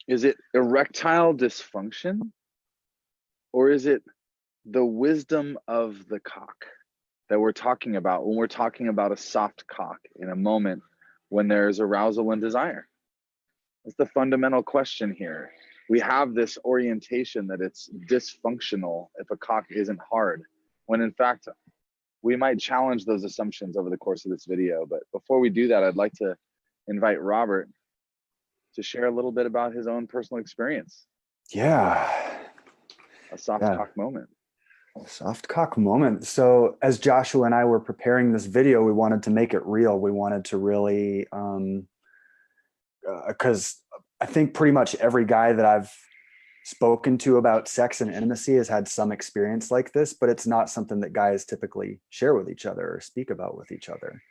Is it erectile dysfunction, or is it the wisdom of the cock that we're talking about when we're talking about a soft cock in a moment when there's arousal and desire? That's the fundamental question here. We have this orientation that it's dysfunctional if a cock isn't hard, when in fact, we might challenge those assumptions over the course of this video. But before we do that, I'd like to invite Robert to share a little bit about his own personal experience. Yeah. A soft cock moment. Soft cock moment. So as Joshua and I were preparing this video, we wanted to make it real. We wanted to really, because I think pretty much every guy that I've spoken to about sex and intimacy has had some experience like this, but it's not something that guys typically share with each other or speak about with each other.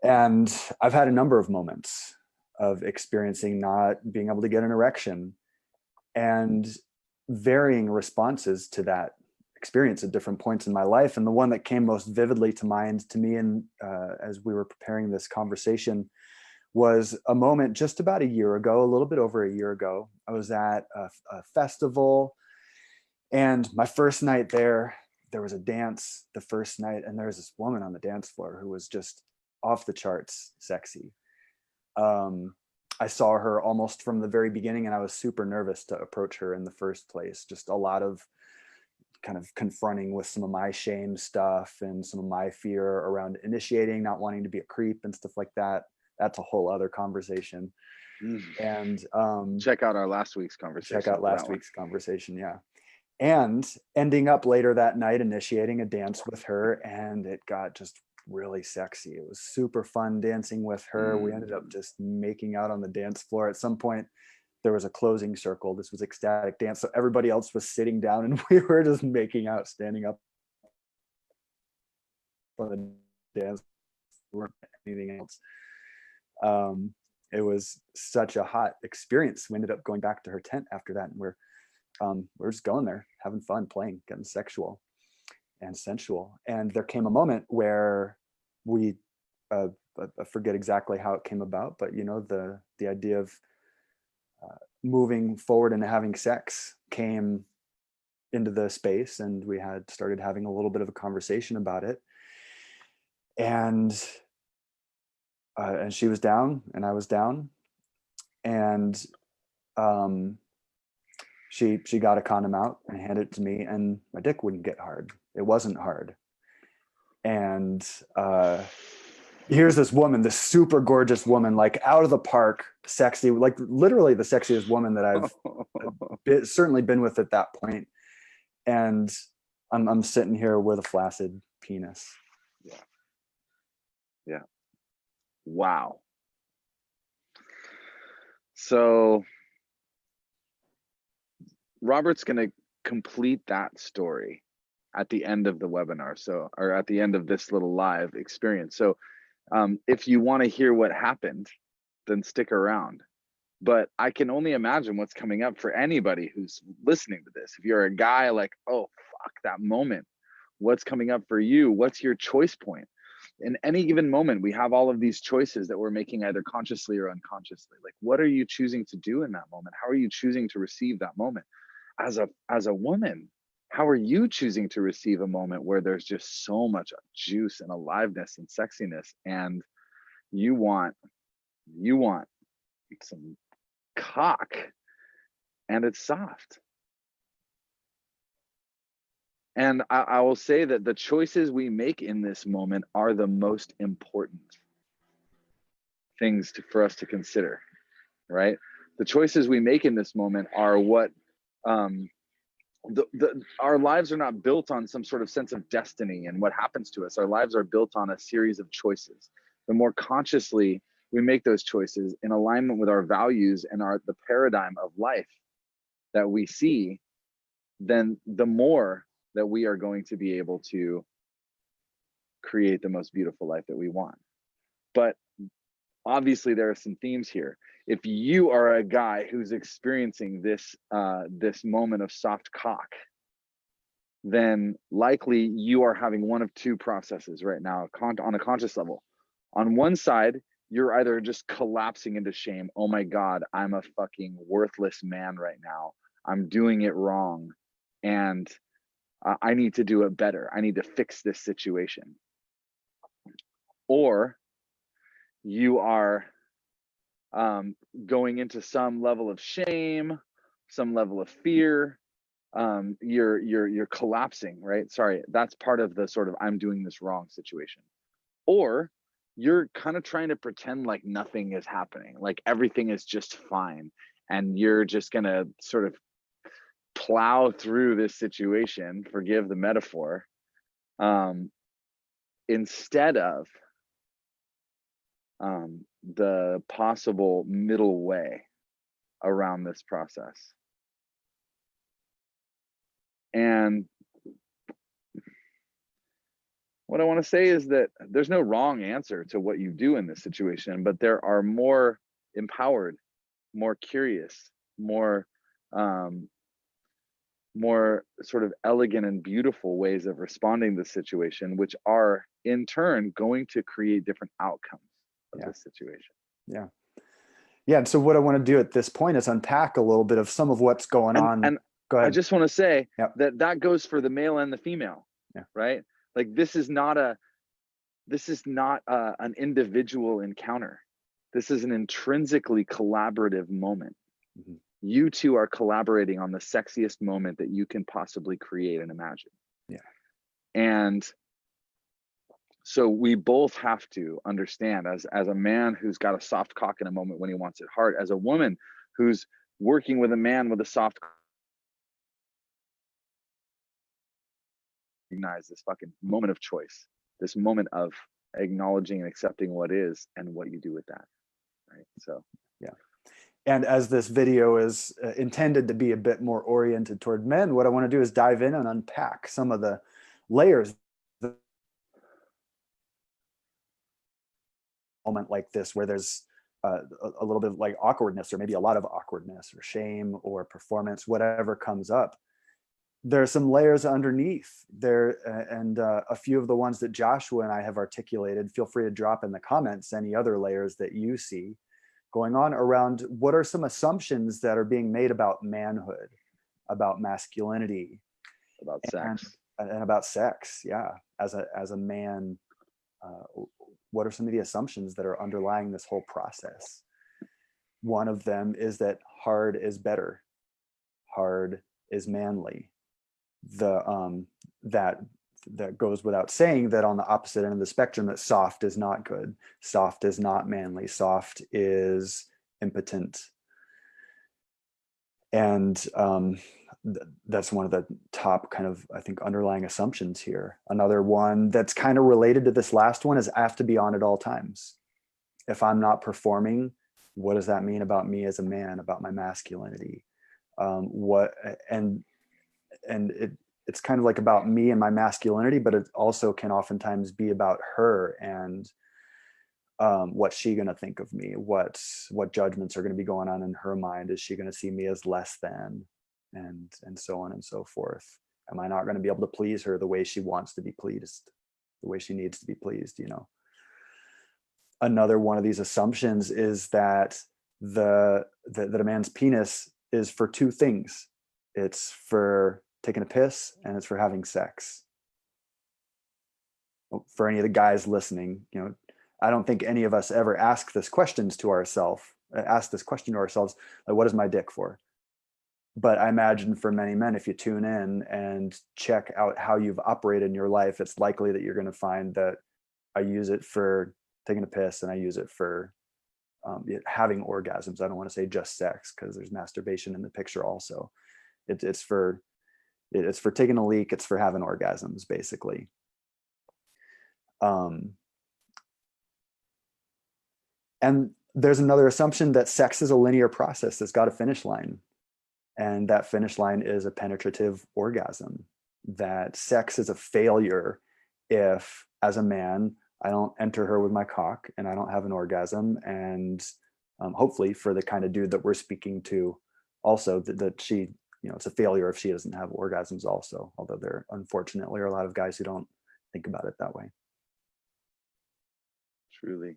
And I've had a number of moments of experiencing not being able to get an erection and varying responses to that experience at different points in my life. And the one that came most vividly to mind to me, and as we were preparing this conversation, was a moment just about a year ago, a little bit over a year ago. I was at a festival, and my first night there was a dance the first night, and there was this woman on the dance floor who was just off the charts sexy. I saw her almost from the very beginning, and I was super nervous to approach her in the first place. Just a lot of kind of confronting with some of my shame stuff and some of my fear around initiating, not wanting to be a creep and stuff like that. That's a whole other conversation. And check out our last week's conversation. Check out last week's conversation, yeah. And ending up later that night initiating a dance with her, and it got just really sexy. It was super fun dancing with her. We ended up just making out on the dance floor. At some point, there was a closing circle. This was ecstatic dance. So everybody else was sitting down, and we were just making out, standing up on the dance floor, anything else. It was such a hot experience. We ended up going back to her tent after that, and we're just going there, having fun, playing, getting sexual and sensual. And there came a moment where we, I forget exactly how it came about, but you know, the idea of moving forward and having sex came into the space, and we had started having a little bit of a conversation about it. And she was down and I was down, and she got a condom out and handed it to me, and my dick wouldn't get hard. It wasn't hard. And here's this woman, this super gorgeous woman, like out of the park, sexy, like literally the sexiest woman that I've certainly been with at that point. And I'm sitting here with a flaccid penis. Yeah. Wow. So Robert's going to complete that story at the end of the webinar, or at the end of this little live experience. So if you want to hear what happened, then stick around. But I can only imagine what's coming up for anybody who's listening to this. If you're a guy like, oh, fuck that moment, what's coming up for you? What's your choice point? In any given moment, we have all of these choices that we're making either consciously or unconsciously. Like, what are you choosing to do in that moment? How are you choosing to receive that moment? As a woman, how are you choosing to receive a moment where there's just so much juice and aliveness and sexiness, and you want some cock and it's soft? And I will say that the choices we make in this moment are the most important things for us to consider, right? The choices we make in this moment are what our lives are not built on some sort of sense of destiny and what happens to us. Our lives are built on a series of choices. The more consciously we make those choices in alignment with our values and the paradigm of life that we see, then the more that we are going to be able to create the most beautiful life that we want. But obviously there are some themes here. If you are a guy who's experiencing this moment of soft cock, then likely you are having one of two processes right now on a conscious level. On one side, you're either just collapsing into shame. Oh my God, I'm a fucking worthless man right now. I'm doing it wrong. And I need to do it better. I need to fix this situation. Or you are going into some level of shame, some level of fear. You're collapsing, right? Sorry, that's part of the sort of I'm doing this wrong situation. Or you're kind of trying to pretend like nothing is happening, like everything is just fine, and you're just gonna sort of plow through this situation, forgive the metaphor, instead of the possible middle way around this process. And what I want to say is that there's no wrong answer to what you do in this situation, but there are more empowered, more curious, more sort of elegant and beautiful ways of responding to the situation, which are in turn going to create different outcomes of this situation. Yeah. Yeah. And so what I want to do at this point is unpack a little bit of some of what's going on. And Go ahead. I just want to say Yep. that goes for the male and the female, right? Like this is not an individual encounter. This is an intrinsically collaborative moment. Mm-hmm. You two are collaborating on the sexiest moment that you can possibly create and imagine. Yeah. And so we both have to understand, as a man who's got a soft cock in a moment when he wants it hard, as a woman who's working with a man with a soft cock, recognize this fucking moment of choice, this moment of acknowledging and accepting what is and what you do with that, right? So yeah. And as this video is intended to be a bit more oriented toward men, what I want to do is dive in and unpack some of the layers. Moment like this where there's a little bit of like awkwardness, or maybe a lot of awkwardness or shame or performance, whatever comes up, there's some layers underneath there. And a few of the ones that Joshua and I have articulated, feel free to drop in the comments any other layers that you see going on around what are some assumptions that are being made about manhood, about masculinity, about sex, and about sex. Yeah. As a man, what are some of the assumptions that are underlying this whole process? One of them is that hard is better. Hard is manly. That goes without saying that on the opposite end of the spectrum, that soft is not good. Soft is not manly. Soft is impotent. And that's one of the top kind of, I think, underlying assumptions here. Another one that's kind of related to this last one is I have to be on at all times. If I'm not performing, what does that mean about me as a man, about my masculinity? It's kind of like about me and my masculinity, but it also can oftentimes be about her and what's she going to think of me? What judgments are going to be going on in her mind? Is she going to see me as less than? And so on and so forth. Am I not going to be able to please her the way she wants to be pleased, the way she needs to be pleased, you know? Another one of these assumptions is that that a man's penis is for two things. It's for taking a piss and it's for having sex. For any of the guys listening, you know, I don't think any of us ever ask this question to ourselves, like, what is my dick for? But I imagine for many men, if you tune in and check out how you've operated in your life, it's likely that you're going to find that I use it for taking a piss and I use it for having orgasms. I don't want to say just sex because there's masturbation in the picture also. It's for taking a leak. It's for having orgasms, basically. And there's another assumption that sex is a linear process that's got a finish line. And that finish line is a penetrative orgasm. That sex is a failure if, as a man, I don't enter her with my cock and I don't have an orgasm. And hopefully for the kind of dude that we're speaking to also, that she, you know, it's a failure if she doesn't have orgasms also, although there unfortunately are a lot of guys who don't think about it that way. Truly.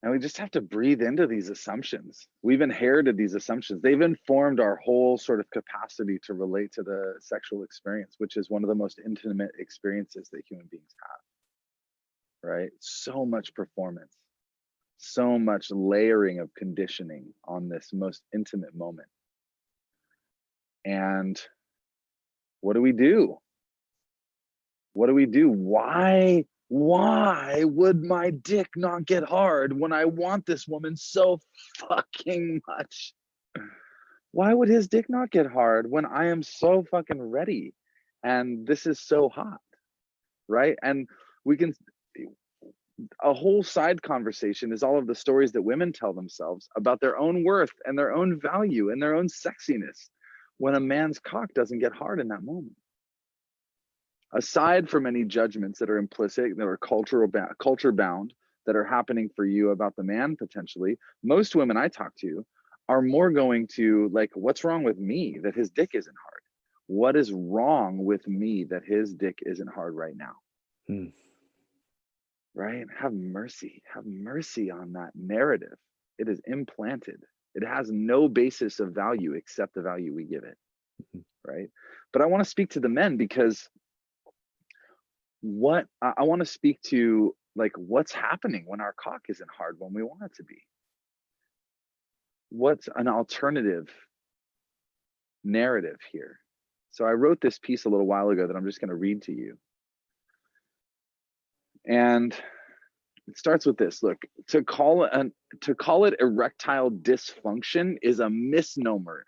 And we just have to breathe into these assumptions. We've inherited these assumptions. They've informed our whole sort of capacity to relate to the sexual experience, which is one of the most intimate experiences that human beings have, right? So much performance, so much layering of conditioning on this most intimate moment. And what do we do? What do we do? Why would my dick not get hard when I want this woman so fucking much? Why would his dick not get hard when I am so fucking ready and this is so hot, right? And we can, a whole side conversation is all of the stories that women tell themselves about their own worth and their own value and their own sexiness when a man's cock doesn't get hard in that moment. Aside from any judgments that are implicit, that are culture bound, that are happening for you about the man potentially, most women I talk to are more going to like, what's wrong with me that his dick isn't hard? What is wrong with me that his dick isn't hard right now? Right? Have mercy on that narrative. It is implanted. It has no basis of value except the value we give it, right? But I want to speak to the men because what I want to speak to, like, what's happening when our cock isn't hard when we want it to be. What's an alternative narrative here? So I wrote this piece a little while ago that I'm just going to read to you. And it starts with this. Look, to call it erectile dysfunction is a misnomer.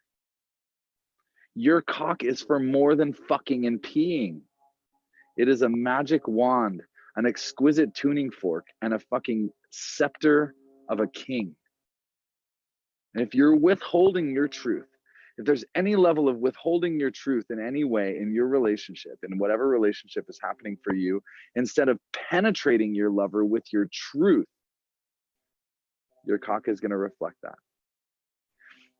Your cock is for more than fucking and peeing. It is a magic wand, an exquisite tuning fork, and a fucking scepter of a king. And if you're withholding your truth, if there's any level of withholding your truth in any way in your relationship, in whatever relationship is happening for you, instead of penetrating your lover with your truth, your cock is going to reflect that.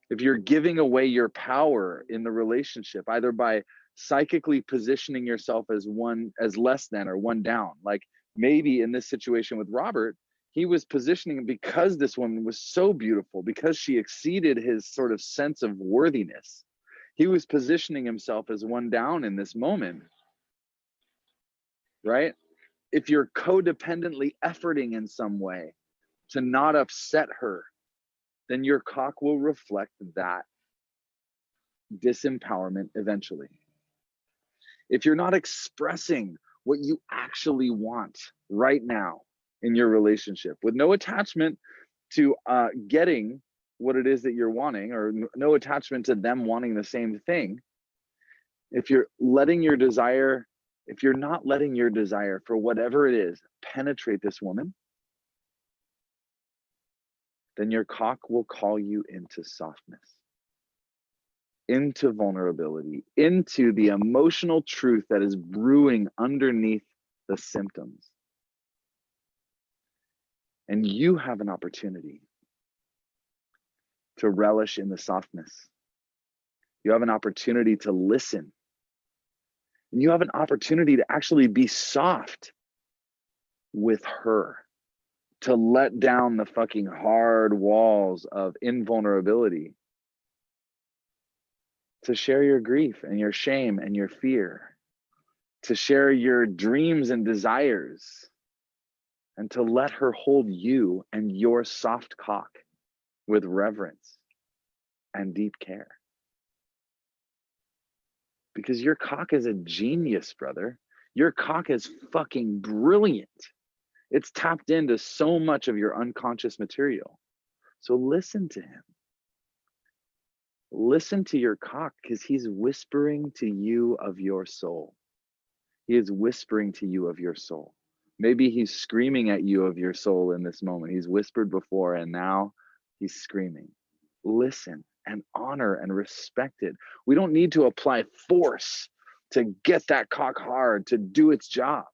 If you're giving away your power in the relationship, either by psychically positioning yourself as less than or one down, like maybe in this situation with Robert, he was positioning, because this woman was so beautiful, because she exceeded his sort of sense of worthiness, he was positioning himself as one down in this moment, right? If you're codependently efforting in some way to not upset her, then your cock will reflect that disempowerment eventually. If you're not expressing what you actually want right now in your relationship, with no attachment to getting what it is that you're wanting, or no attachment to them wanting the same thing, if you're not letting your desire for whatever it is penetrate this woman, then your cock will call you into softness, into vulnerability, into the emotional truth that is brewing underneath the symptoms. And you have an opportunity to relish in the softness. You have an opportunity to listen. And you have an opportunity to actually be soft with her, to let down the fucking hard walls of invulnerability, to share your grief and your shame and your fear, to share your dreams and desires, and to let her hold you and your soft cock with reverence and deep care. Because your cock is a genius, brother. Your cock is fucking brilliant. It's tapped into so much of your unconscious material. So listen to him. Listen to your cock, because he's whispering to you of your soul. He is whispering to you of your soul. Maybe he's screaming at you of your soul in this moment. He's whispered before and now he's screaming. Listen and honor and respect it. We don't need to apply force to get that cock hard to do its job.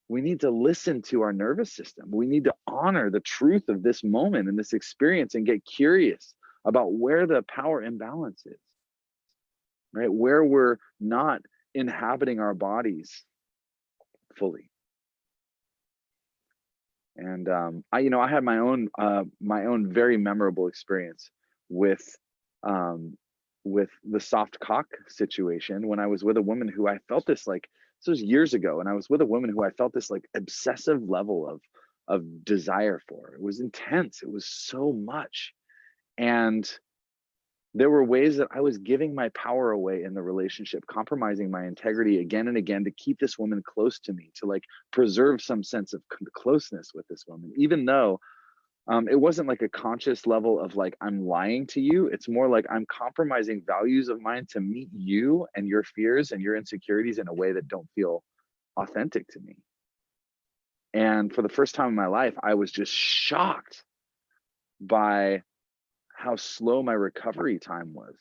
We need to listen to our nervous system. We need to honor the truth of this moment and this experience and get curious about where the power imbalance is, right? Where we're not inhabiting our bodies fully. And I had my own very memorable experience with um, with the soft cock situation when I was with a woman who I felt this like, this was years ago, and I was with a woman who I felt this like obsessive level of desire for. It was intense. It was so much, and there were ways that I was giving my power away in the relationship, compromising my integrity again and again to keep this woman close to me, to like preserve some sense of closeness with this woman, even though it wasn't like a conscious level of like, I'm lying to you. It's more like I'm compromising values of mine to meet you and your fears and your insecurities in a way that don't feel authentic to me. And for the first time in my life, I was just shocked by how slow my recovery time was.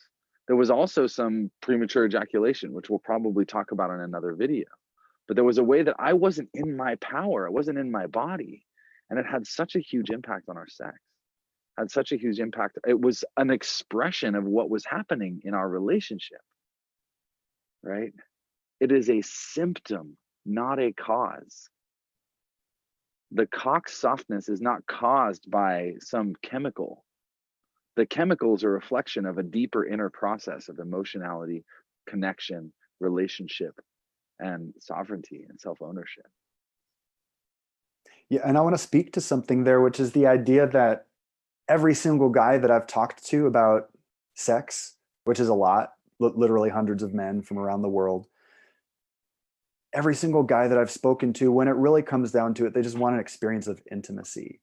There was also some premature ejaculation, which we'll probably talk about in another video. But there was a way that I wasn't in my power, I wasn't in my body. And it had such a huge impact on our sex, had such a huge impact. It was an expression of what was happening in our relationship, right? It is a symptom, not a cause. The cock softness is not caused by some chemical. The chemicals are a reflection of a deeper inner process of emotionality, connection, relationship, and sovereignty and self-ownership. Yeah, and I want to speak to something there, which is the idea that every single guy that I've talked to about sex, which is a lot, literally hundreds of men from around the world, every single guy that I've spoken to, when it really comes down to it, they just want an experience of intimacy.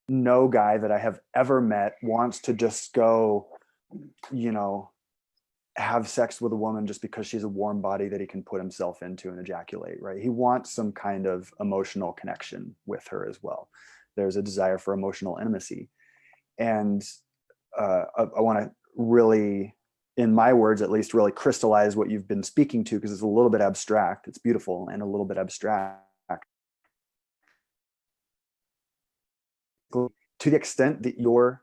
No guy that I have ever met wants to just go, have sex with a woman just because she's a warm body that he can put himself into and ejaculate, right? He wants some kind of emotional connection with her as well. There's a desire for emotional intimacy. And I want to really, in my words at least, really crystallize what you've been speaking to, because it's a little bit abstract. It's beautiful and a little bit abstract. To the extent that you're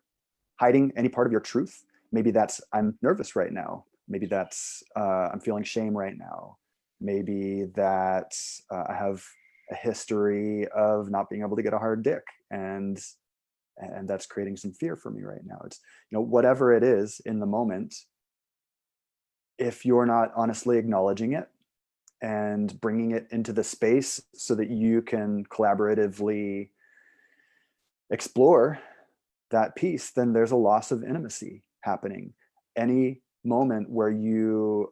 hiding any part of your truth, maybe that's, I'm nervous right now. Maybe that's I'm feeling shame right now. Maybe that I have a history of not being able to get a hard dick, and that's creating some fear for me right now. It's, whatever it is in the moment, if you're not honestly acknowledging it and bringing it into the space so that you can collaboratively explore that piece, then there's a loss of intimacy happening. Any moment where you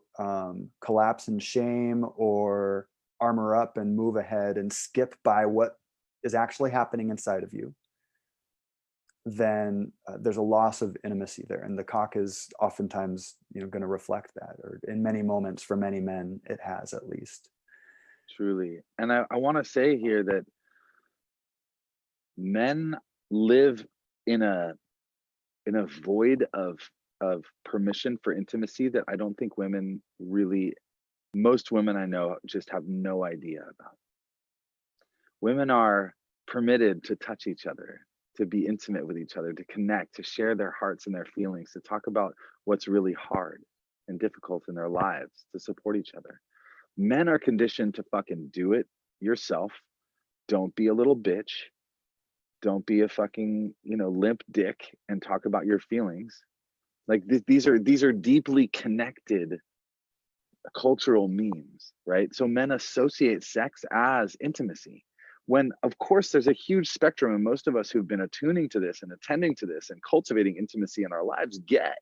collapse in shame or armor up and move ahead and skip by what is actually happening inside of you, then there's a loss of intimacy there. And the cock is oftentimes, going to reflect that, or in many moments for many men, it has, at least. Truly. And I want to say here that men live in a void of permission for intimacy that I don't think women really, most women I know just have no idea about. Women are permitted to touch each other, to be intimate with each other, to connect, to share their hearts and their feelings, to talk about what's really hard and difficult in their lives, to support each other. Men are conditioned to fucking do it yourself. Don't be a little bitch. Don't be a fucking, limp dick and talk about your feelings. Like these are deeply connected cultural memes, right? So men associate sex as intimacy, when of course there's a huge spectrum, and most of us who've been attuning to this and attending to this and cultivating intimacy in our lives get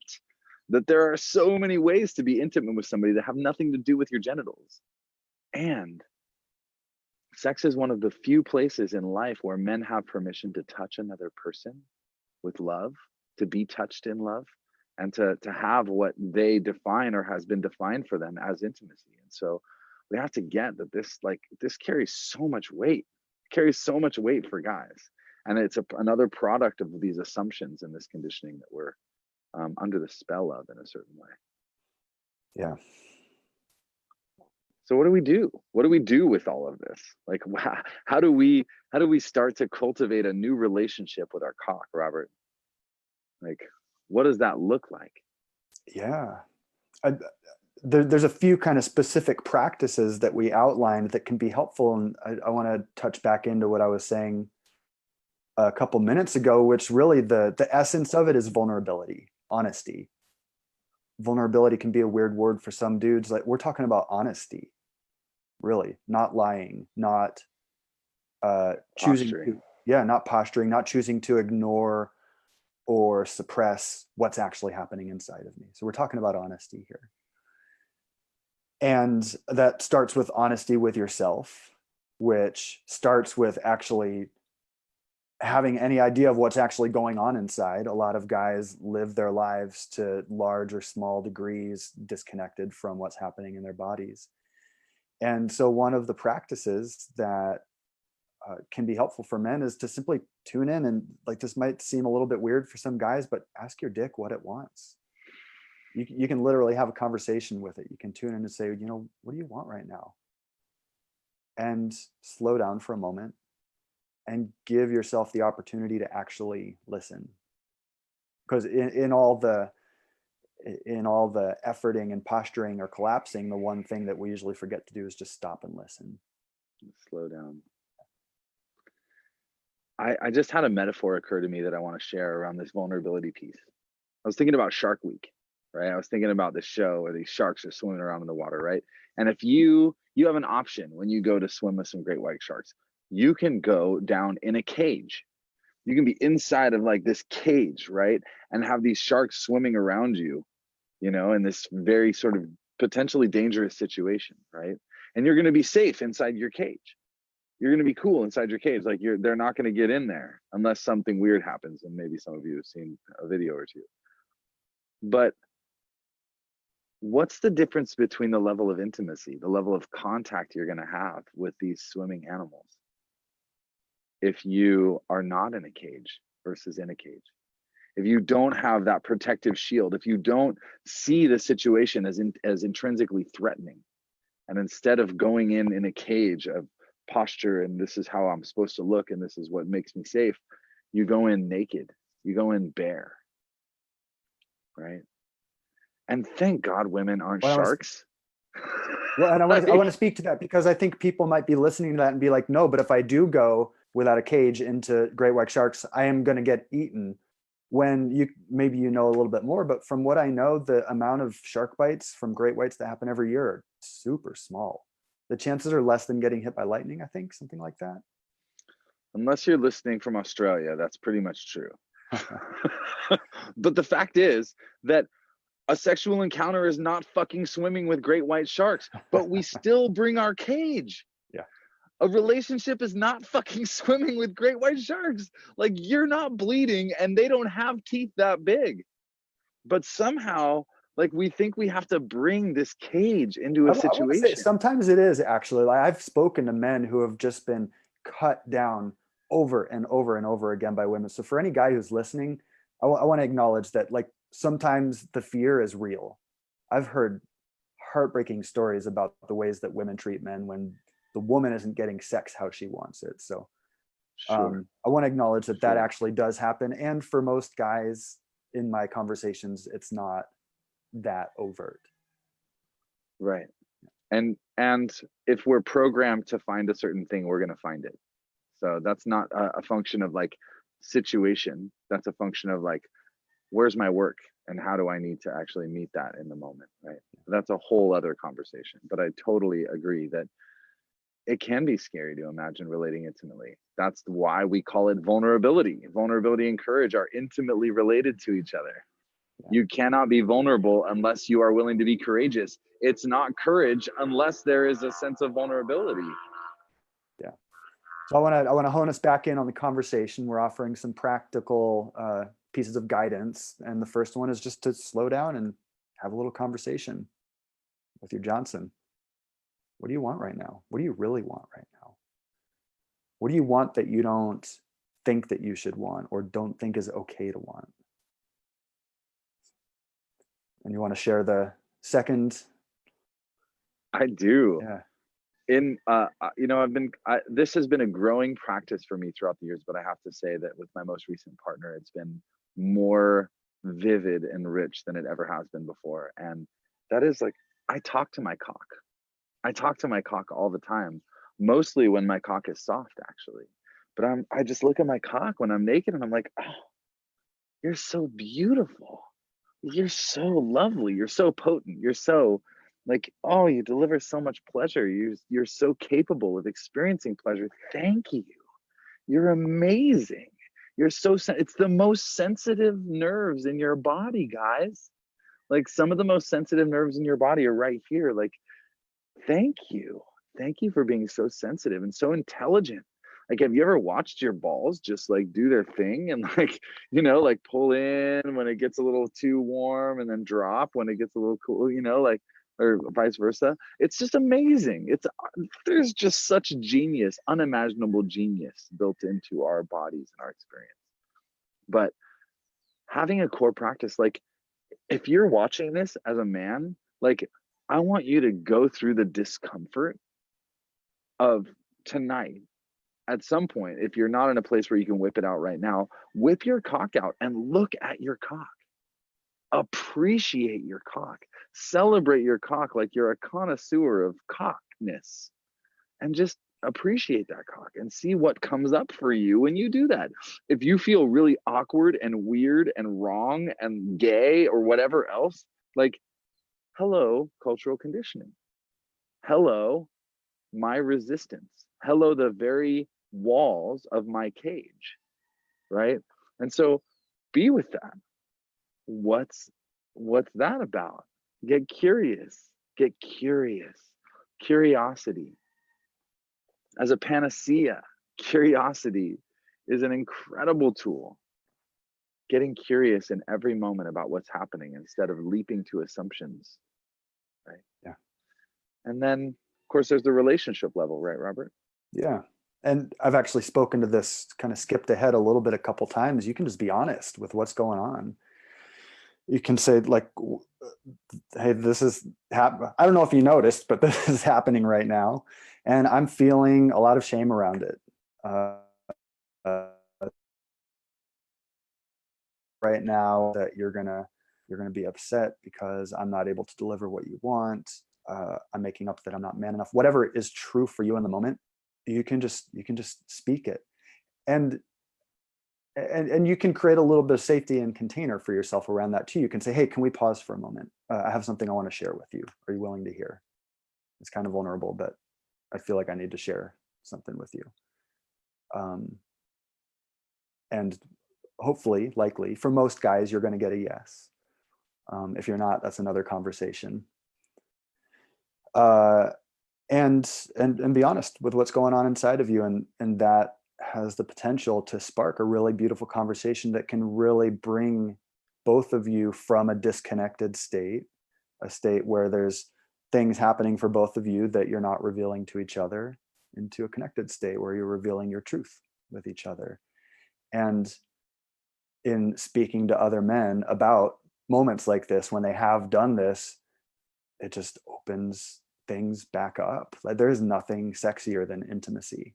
that there are so many ways to be intimate with somebody that have nothing to do with your genitals. And sex is one of the few places in life where men have permission to touch another person with love, to be touched in love, and to have what they define or has been defined for them as intimacy. And so we have to get that this carries so much weight, for guys. And it's another product of these assumptions and this conditioning that we're under the spell of in a certain way. Yeah. So what do we do? What do we do with all of this? Like, how do we start to cultivate a new relationship with our cock, Robert? Like, what does that look like? Yeah. There's a few kind of specific practices that we outlined that can be helpful. And I want to touch back into what I was saying a couple minutes ago, which really the essence of it is vulnerability, honesty. Vulnerability can be a weird word for some dudes. Like, we're talking about honesty, really, not lying, not choosing Posturing. to, yeah, not posturing, not choosing to ignore or suppress what's actually happening inside of me. So we're talking about honesty here. And that starts with honesty with yourself, which starts with actually having any idea of what's actually going on inside. A lot of guys live their lives to large or small degrees disconnected from what's happening in their bodies. And so one of the practices that can be helpful for men is to simply tune in, and like, this might seem a little bit weird for some guys, but ask your dick what it wants. You can literally have a conversation with it. You can tune in and say, you know, what do you want right now? And slow down for a moment and give yourself the opportunity to actually listen. Because in all the efforting and posturing or collapsing, the one thing that we usually forget to do is just stop and listen. Slow down. I just had a metaphor occur to me that I want to share around this vulnerability piece. I was thinking about Shark Week, right? I was thinking about this show where these sharks are swimming around in the water, right? And if you have an option when you go to swim with some great white sharks, you can go down in a cage. You can be inside of like this cage, right? And have these sharks swimming around you, you know, in this very sort of potentially dangerous situation, right? And you're going to be safe inside your cage. You're going to be cool inside your cage. Like, they're not going to get in there unless something weird happens. And maybe some of you have seen a video or two. But what's the difference between the level of intimacy, the level of contact you're going to have with these swimming animals if you are not in a cage versus in a cage? If you don't have that protective shield, if you don't see the situation as intrinsically threatening, and instead of going in a cage of posture and this is how I'm supposed to look and this is what makes me safe, you go in naked, you go in bare, right? And thank God women aren't sharks. Well, and I want to speak to that, because I think people might be listening to that and be like, no, but if I do go without a cage into great white sharks, I am going to get eaten. When maybe you know a little bit more, but from what I know, the amount of shark bites from great whites that happen every year are super small. The chances are less than getting hit by lightning, I think, something like that. Unless you're listening from Australia, that's pretty much true. But the fact is that a sexual encounter is not fucking swimming with great white sharks, but we still bring our cage. Yeah. A relationship is not fucking swimming with great white sharks. Like, you're not bleeding and they don't have teeth that big. But somehow, like, we think we have to bring this cage into a I want to say situation. sometimes it is actually. Like, I've spoken to men who have just been cut down over and over and over again by women. So for any guy who's listening, I want to acknowledge that, like, sometimes the fear is real. I've heard heartbreaking stories about the ways that women treat men when the woman isn't getting sex how she wants it. So Sure. I want to acknowledge that Sure. that actually does happen. And for most guys in my conversations, it's not that overt. Right. And if we're programmed to find a certain thing, we're going to find it. So that's not a function of like situation. That's a function of like, where's my work and how do I need to actually meet that in the moment, right? That's a whole other conversation. But I totally agree that it can be scary to imagine relating intimately. That's why we call it vulnerability. Vulnerability and courage are intimately related to each other. You cannot be vulnerable unless you are willing to be courageous. It's not courage unless there is a sense of vulnerability. Yeah. So I want to hone us back in on the conversation. We're offering some practical pieces of guidance, and the first one is just to slow down and have a little conversation with your Johnson. What do you want right now? What do you really want right now? What do you want that you don't think that you should want or don't think is okay to want? And you want to share the second? I do. Yeah. This has been a growing practice for me throughout the years, but I have to say that with my most recent partner, it's been more vivid and rich than it ever has been before. And that is like, I talk to my cock. I talk to my cock all the time, mostly when my cock is soft, actually. But I just look at my cock when I'm naked and I'm like, oh, you're so beautiful. You're so lovely. You're so potent. You're so like, oh, you deliver so much pleasure. You're so capable of experiencing pleasure. Thank you. You're amazing. You're so it's the most sensitive nerves in your body, guys. Like some of the most sensitive nerves in your body are right here. Like, thank you. Thank you for being so sensitive and so intelligent. Like, have you ever watched your balls just like do their thing and like, like pull in when it gets a little too warm and then drop when it gets a little cool, like, or vice versa? It's just amazing. There's just such genius, unimaginable genius built into our bodies and our experience. But having a core practice, like if you're watching this as a man, like I want you to go through the discomfort of tonight. At some point, if you're not in a place where you can whip it out right now, whip your cock out and look at your cock. Appreciate your cock. Celebrate your cock like you're a connoisseur of cockness. And just appreciate that cock and see what comes up for you when you do that. If you feel really awkward and weird and wrong and gay or whatever else, like, hello, cultural conditioning. Hello, my resistance. Hello, the very walls of my cage, right? And so be with that. What's that about? Get curious. Curiosity. As a panacea, curiosity is an incredible tool. Getting curious in every moment about what's happening instead of leaping to assumptions, right? Yeah. And then, of course, there's the relationship level, right, Robert? Yeah. And I've actually spoken to this, kind of skipped ahead a little bit a couple times. You can just be honest with what's going on. You can say like, hey, this is I don't know if you noticed, but this is happening right now. And I'm feeling a lot of shame around it. Right now that you're gonna be upset because I'm not able to deliver what you want. I'm making up that I'm not man enough. Whatever is true for you in the moment, you can just speak it, and you can create a little bit of safety and container for yourself around that too. You can say, hey, can we pause for a moment? I have something I want to share with you. Are you willing to hear? It's kind of vulnerable, but I feel like I need to share something with you. And hopefully, likely, for most guys, you're going to get a yes. If you're not, that's another conversation. And be honest with what's going on inside of you, and that has the potential to spark a really beautiful conversation that can really bring both of you from a disconnected state, a state where there's things happening for both of you that you're not revealing to each other, into a connected state where you're revealing your truth with each other. And in speaking to other men about moments like this, when they have done this, it just opens things back up. Like there's nothing sexier than intimacy.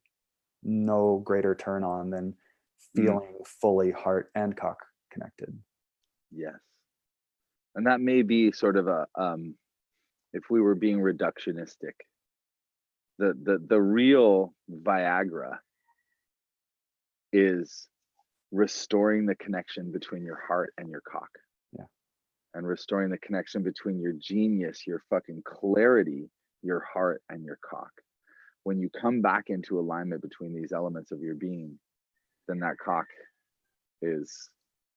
No greater turn on than feeling fully heart and cock connected. Yes. And that may be sort of a, if we were being reductionistic, the real Viagra is restoring the connection between your heart and your cock. Yeah. And restoring the connection between your genius, your fucking clarity, your heart and your cock. When you come back into alignment between these elements of your being, then that cock is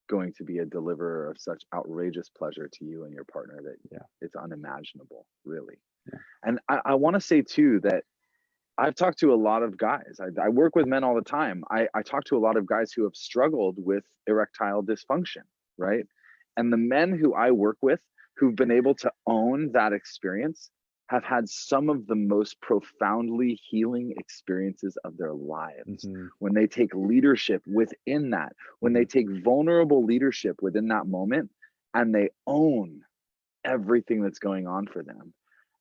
going to be a deliverer of such outrageous pleasure to you and your partner that it's unimaginable, really. Yeah. And I want to say too that I've talked to a lot of guys. I work with men all the time. I talk to a lot of guys who have struggled with erectile dysfunction, right? And the men who I work with who've been able to own that experience have had some of the most profoundly healing experiences of their lives. When they take leadership within that, when they take vulnerable leadership within that moment, and they own everything that's going on for them.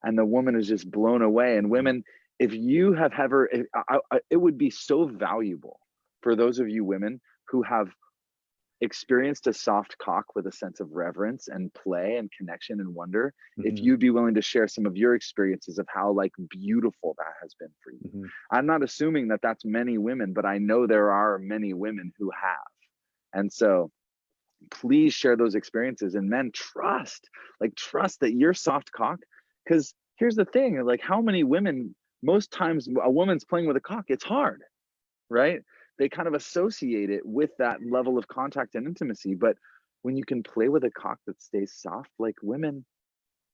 And the woman is just blown away. And women, if you have ever, it would be so valuable for those of you women who have experienced a soft cock with a sense of reverence and play and connection and wonder, if Mm-hmm. you'd be willing to share some of your experiences of how like beautiful that has been for you. Mm-hmm. I'm not assuming that that's many women, but I know there are many women who have. And so please share those experiences, and men, trust that your soft cock, because here's the thing, like how many women, most times a woman's playing with a cock, it's hard, right? They kind of associate it with that level of contact and intimacy. But when you can play with a cock that stays soft, like women,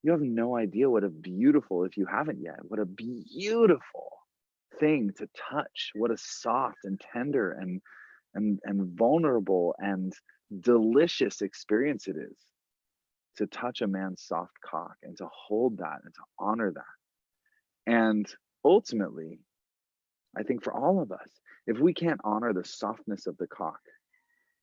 you have no idea what a beautiful, if you haven't yet, what a beautiful thing to touch, what a soft and tender and vulnerable and delicious experience it is to touch a man's soft cock and to hold that and to honor that. And ultimately, I think for all of us, if we can't honor the softness of the cock,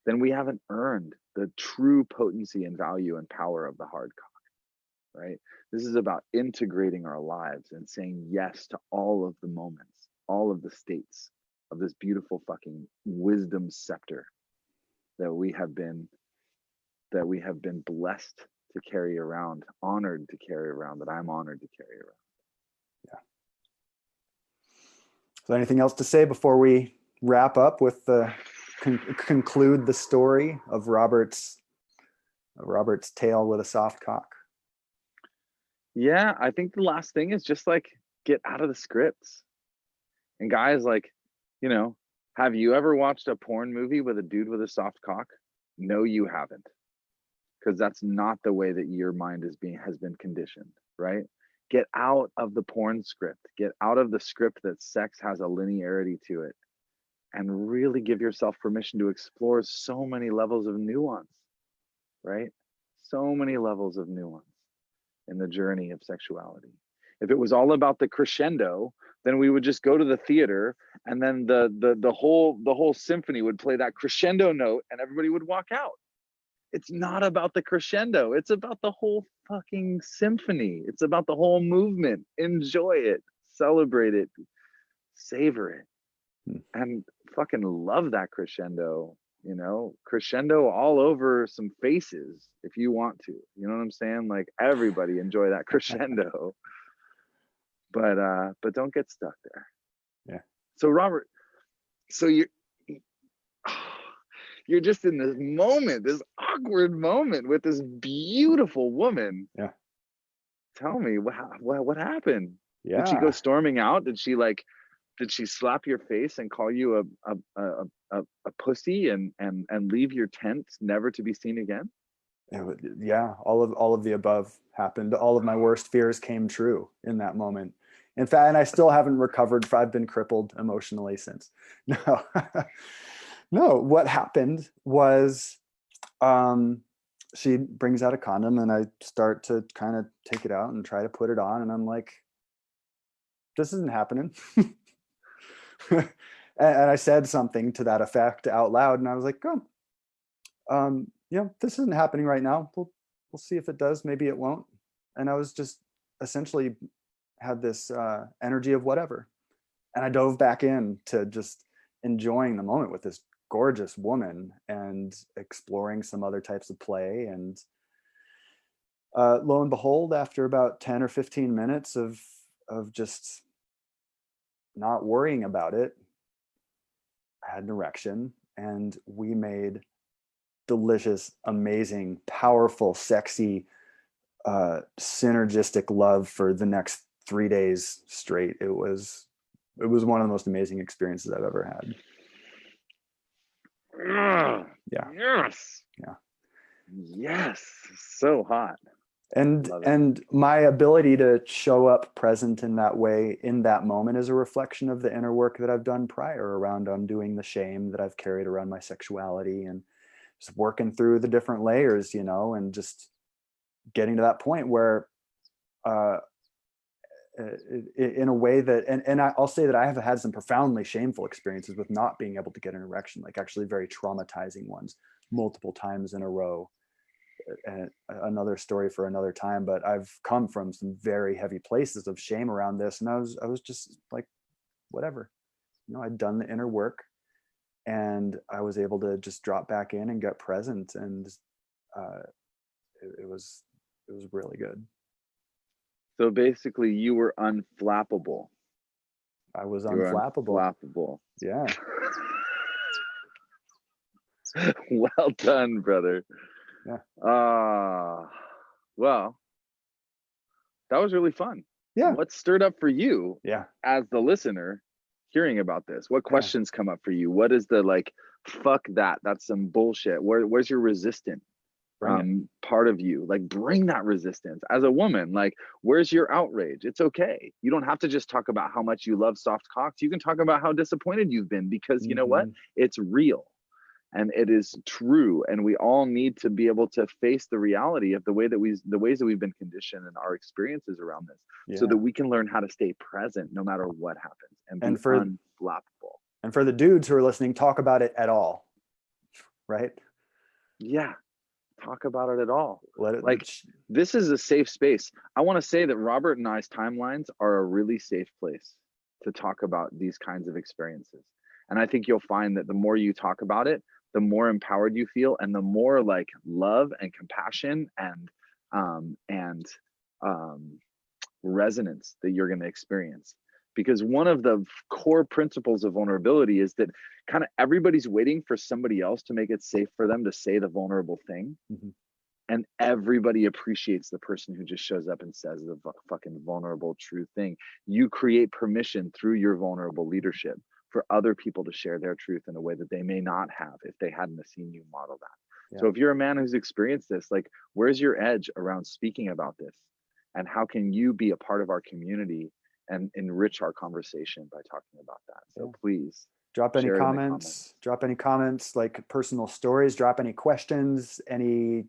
then we haven't earned the true potency and value and power of the hard cock, right? This is about integrating our lives and saying yes to all of the moments, all of the states of this beautiful fucking wisdom scepter that we have been blessed to carry around, honored to carry around, that I'm honored to carry around. So anything else to say before we wrap up with the conclude the story of Robert's tale with a soft cock? Yeah, I think the last thing is just like get out of the scripts. And guys, like, you know, have you ever watched a porn movie with a dude with a soft cock? No, you haven't. Because that's not the way that your mind has been conditioned, right? Get out of the porn script. Get out of the script that sex has a linearity to it, and really give yourself permission to explore so many levels of nuance, right? So many levels of nuance in the journey of sexuality. If it was all about the crescendo, then we would just go to the theater, and then the whole symphony would play that crescendo note and everybody would walk out. It's not about the crescendo. It's about the whole fucking symphony. It's about the whole movement. Enjoy it, celebrate it, savor it, and fucking love that crescendo. You know, crescendo all over some faces if you want to. You know what I'm saying? Like everybody enjoy that crescendo, but don't get stuck there. Yeah. So Robert, so you're just in this moment, this awkward moment with this beautiful woman. Yeah. Tell me what happened? Yeah. Did she go storming out? Did she slap your face and call you a pussy and leave your tent never to be seen again? Yeah, all of the above happened. All of my worst fears came true in that moment. In fact, and I still haven't recovered. I've been crippled emotionally since. No, no. What happened was, she brings out a condom, and I start to kind of take it out and try to put it on, and I'm like, "This isn't happening." And I said something to that effect out loud, and I was like, "Oh, this isn't happening right now. We'll see if it does. Maybe it won't." And I was just essentially had this energy of whatever. And I dove back in to just enjoying the moment with this gorgeous woman and exploring some other types of play. And lo and behold, after about 10 or 15 minutes of just not worrying about it, I had an erection, and we made delicious, amazing, powerful, sexy, synergistic love for the next 3 days straight. It was one of the most amazing experiences I've ever had. Yeah. Yes. Yeah. Yes. So hot. And my ability to show up present in that way in that moment is a reflection of the inner work that I've done prior around undoing the shame that I've carried around my sexuality, and just working through the different layers, and just getting to that point where in a way that, and I'll say that I have had some profoundly shameful experiences with not being able to get an erection, like actually very traumatizing ones, multiple times in a row. And another story for another time, but I've come from some very heavy places of shame around this, and I was just like, whatever, I'd done the inner work, and I was able to just drop back in and get present, and uh, it was really good. So basically, you were unflappable. I was You were unflappable. unflappable. Yeah. Well done, brother. Yeah. Well, that was really fun. Yeah. What stirred up for you Yeah. as the listener hearing about this? What Yeah. questions come up for you? What is the like, fuck that? That's some bullshit. Where's your resistant Bring it. part of you? Like, bring that resistance. As a woman, like, where's your outrage? It's okay. You don't have to just talk about how much you love soft cocks. You can talk about how disappointed you've been, because you know what? Mhm. It's real. And it is true, and we all need to be able to face the reality of the ways that we've been conditioned and our experiences around this, so Yeah. that we can learn how to stay present no matter what happens and be And for unflappable. the dudes who are listening, talk about it at all, right? Yeah, talk about it at all. Let it. Like, this is a safe space. I want to say that Robert and I's timelines are a really safe place to talk about these kinds of experiences. And I think you'll find that the more you talk about it, the more empowered you feel, and the more like love and compassion and resonance that you're going to experience. Because one of the core principles of vulnerability is that kind of everybody's waiting for somebody else to make it safe for them to say the vulnerable thing. Mhm. And everybody appreciates the person who just shows up and says the fucking vulnerable true thing. You create permission through your vulnerable leadership for other people to share their truth in a way that they may not have if they hadn't seen you model that. Yeah. So if you're a man who's experienced this, like, where's your edge around speaking about this? And how can you be a part of our community and enrich our conversation by talking about that? So Yeah. please Drop any share it in the comments. Drop any comments, like personal stories. Drop any questions. Any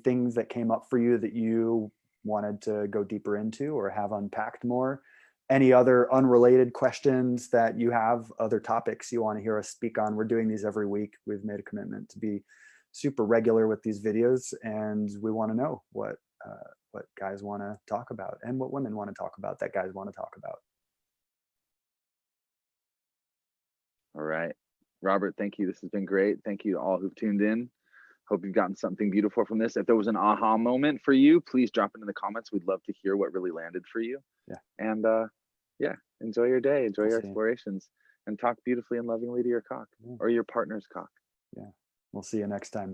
things that came up for you that you wanted to go deeper into or have unpacked more. Any other unrelated questions that you have, other topics you want to hear us speak on. We're doing these every week. We've made a commitment to be super regular with these videos, and we want to know what guys want to talk about and what women want to talk about that guys want to talk about. All right. Robert, thank you. This has been great. Thank you to all who've tuned in. Hope you've gotten something beautiful from this. If there was an aha moment for you, please drop it in the comments. We'd love to hear what really landed for you. Yeah. And yeah, enjoy your day, enjoy your see. explorations, and talk beautifully and lovingly to your cock or your partner's cock. Yeah. We'll see you next time.